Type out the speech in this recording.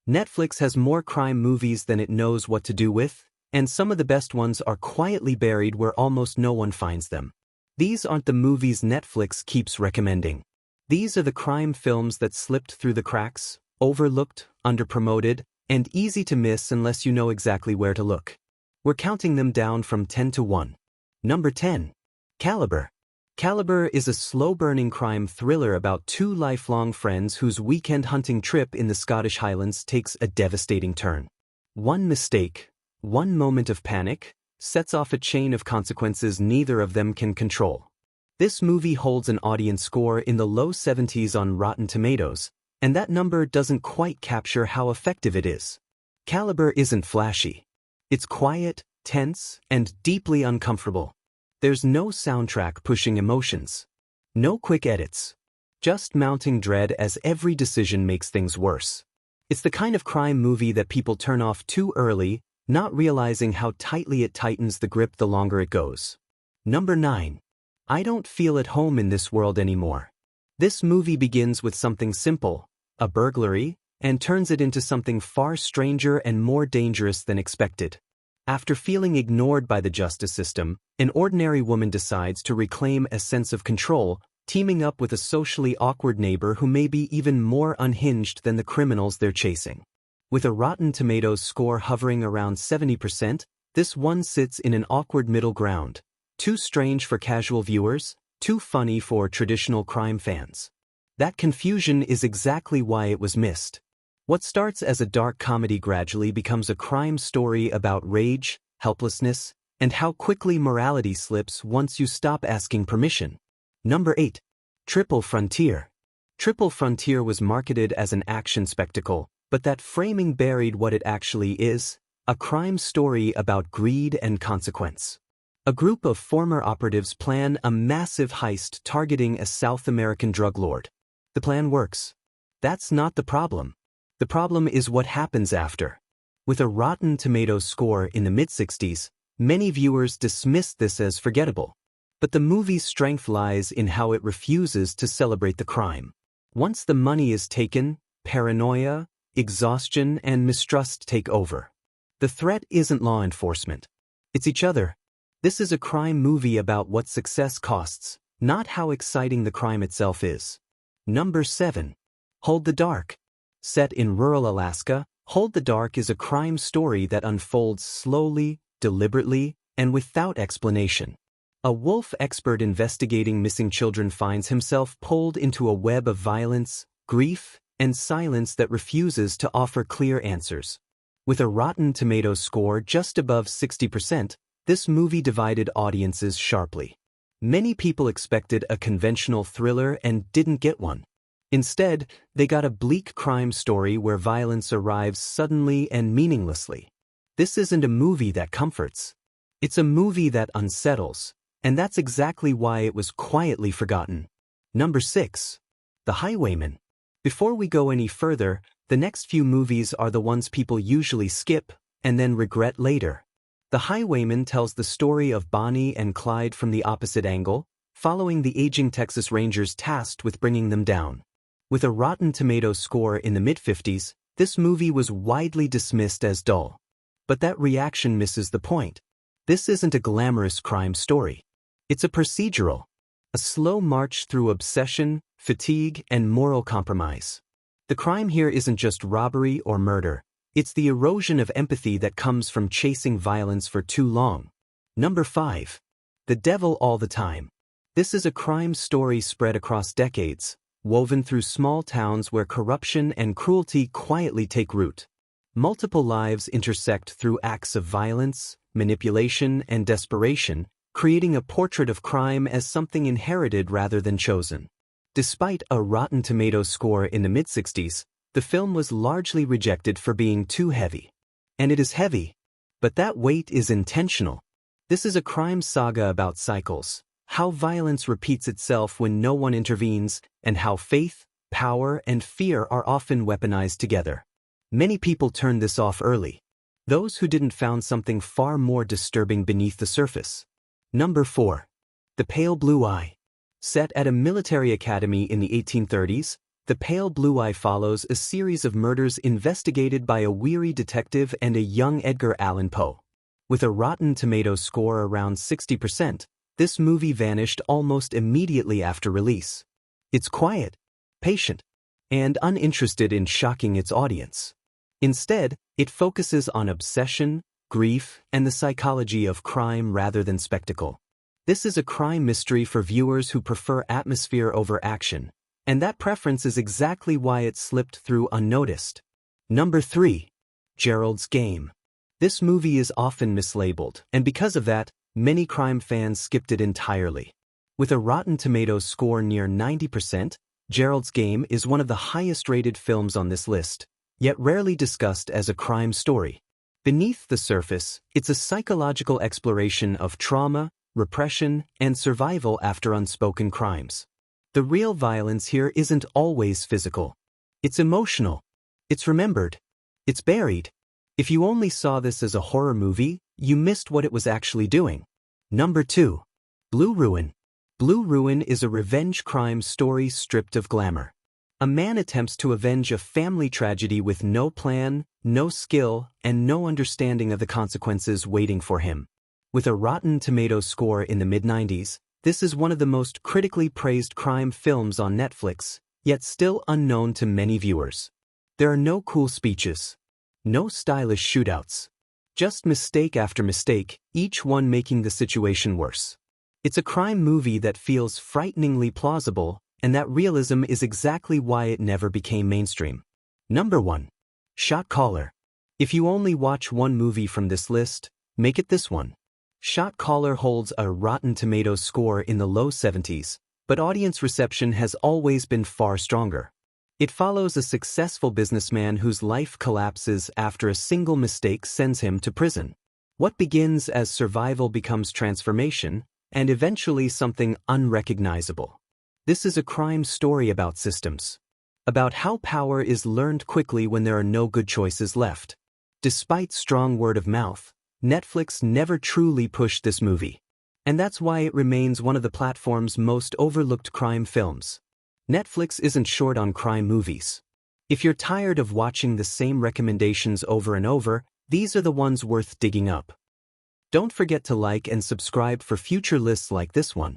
Netflix has more crime movies than it knows what to do with, and some of the best ones are quietly buried where almost no one finds them. These aren't the movies Netflix keeps recommending. These are the crime films that slipped through the cracks, overlooked, underpromoted, and easy to miss unless you know exactly where to look. We're counting them down from 10 to 1. Number 10. Caliber. Caliber is a slow-burning crime thriller about two lifelong friends whose weekend hunting trip in the Scottish Highlands takes a devastating turn. One mistake, one moment of panic, sets off a chain of consequences neither of them can control. This movie holds an audience score in the low 70s on Rotten Tomatoes, and that number doesn't quite capture how effective it is. Caliber isn't flashy. It's quiet, tense, and deeply uncomfortable. There's no soundtrack pushing emotions. No quick edits. Just mounting dread as every decision makes things worse. It's the kind of crime movie that people turn off too early, not realizing how tightly it tightens the grip the longer it goes. Number 9. I don't feel at home in this world anymore. This movie begins with something simple, a burglary, and turns it into something far stranger and more dangerous than expected. After feeling ignored by the justice system, an ordinary woman decides to reclaim a sense of control, teaming up with a socially awkward neighbor who may be even more unhinged than the criminals they're chasing. With a Rotten Tomatoes score hovering around 70%, this one sits in an awkward middle ground. Too strange for casual viewers, too funny for traditional crime fans. That confusion is exactly why it was missed. What starts as a dark comedy gradually becomes a crime story about rage, helplessness, and how quickly morality slips once you stop asking permission. Number 8. Triple Frontier. Triple Frontier was marketed as an action spectacle, but that framing buried what it actually is, a crime story about greed and consequence. A group of former operatives plan a massive heist targeting a South American drug lord. The plan works. That's not the problem. The problem is what happens after. With a Rotten Tomatoes score in the mid-60s, many viewers dismissed this as forgettable. But the movie's strength lies in how it refuses to celebrate the crime. Once the money is taken, paranoia, exhaustion, and mistrust take over. The threat isn't law enforcement. It's each other. This is a crime movie about what success costs, not how exciting the crime itself is. Number 7. Hold the Dark. Set in rural Alaska, Hold the Dark is a crime story that unfolds slowly, deliberately, and without explanation. A wolf expert investigating missing children finds himself pulled into a web of violence, grief, and silence that refuses to offer clear answers. With a Rotten Tomatoes score just above 60%, this movie divided audiences sharply. Many people expected a conventional thriller and didn't get one. Instead, they got a bleak crime story where violence arrives suddenly and meaninglessly. This isn't a movie that comforts. It's a movie that unsettles, and that's exactly why it was quietly forgotten. Number 6. The Highwayman. Before we go any further, the next few movies are the ones people usually skip and then regret later. The Highwayman tells the story of Bonnie and Clyde from the opposite angle, following the aging Texas Rangers tasked with bringing them down. With a Rotten Tomatoes score in the mid-50s, this movie was widely dismissed as dull. But that reaction misses the point. This isn't a glamorous crime story. It's a procedural. A slow march through obsession, fatigue, and moral compromise. The crime here isn't just robbery or murder. It's the erosion of empathy that comes from chasing violence for too long. Number 5. The Devil All the Time. This is a crime story spread across decades, woven through small towns where corruption and cruelty quietly take root. Multiple lives intersect through acts of violence, manipulation, and desperation, creating a portrait of crime as something inherited rather than chosen. Despite a Rotten Tomatoes score in the mid-60s, the film was largely rejected for being too heavy. And it is heavy, but that weight is intentional. This is a crime saga about cycles, how violence repeats itself when no one intervenes, and how faith, power, and fear are often weaponized together. Many people turned this off early. Those who didn't found something far more disturbing beneath the surface. Number 4. The Pale Blue Eye. Set at a military academy in the 1830s, The Pale Blue Eye follows a series of murders investigated by a weary detective and a young Edgar Allan Poe. With a Rotten Tomatoes score around 60%, this movie vanished almost immediately after release. It's quiet, patient, and uninterested in shocking its audience. Instead, it focuses on obsession, grief, and the psychology of crime rather than spectacle. This is a crime mystery for viewers who prefer atmosphere over action, and that preference is exactly why it slipped through unnoticed. Number 3. Gerald's Game. This movie is often mislabeled, and because of that, many crime fans skipped it entirely. With a Rotten Tomatoes score near 90%, Gerald's Game is one of the highest-rated films on this list, yet rarely discussed as a crime story. Beneath the surface, it's a psychological exploration of trauma, repression, and survival after unspoken crimes. The real violence here isn't always physical. It's emotional. It's remembered. It's buried. If you only saw this as a horror movie, you missed what it was actually doing. Number 2. Blue Ruin. Blue Ruin is a revenge crime story stripped of glamour. A man attempts to avenge a family tragedy with no plan, no skill, and no understanding of the consequences waiting for him. With a Rotten Tomatoes score in the mid-90s, this is one of the most critically praised crime films on Netflix, yet still unknown to many viewers. There are no cool speeches. No stylish shootouts. Just mistake after mistake, each one making the situation worse. It's a crime movie that feels frighteningly plausible, and that realism is exactly why it never became mainstream. Number 1. Shot Caller. If you only watch one movie from this list, make it this one. Shot Caller holds a Rotten Tomatoes score in the low 70s, but audience reception has always been far stronger. It follows a successful businessman whose life collapses after a single mistake sends him to prison. What begins as survival becomes transformation, and eventually something unrecognizable. This is a crime story about systems. About how power is learned quickly when there are no good choices left. Despite strong word of mouth, Netflix never truly pushed this movie. And that's why it remains one of the platform's most overlooked crime films. Netflix isn't short on crime movies. If you're tired of watching the same recommendations over and over, these are the ones worth digging up. Don't forget to like and subscribe for future lists like this one.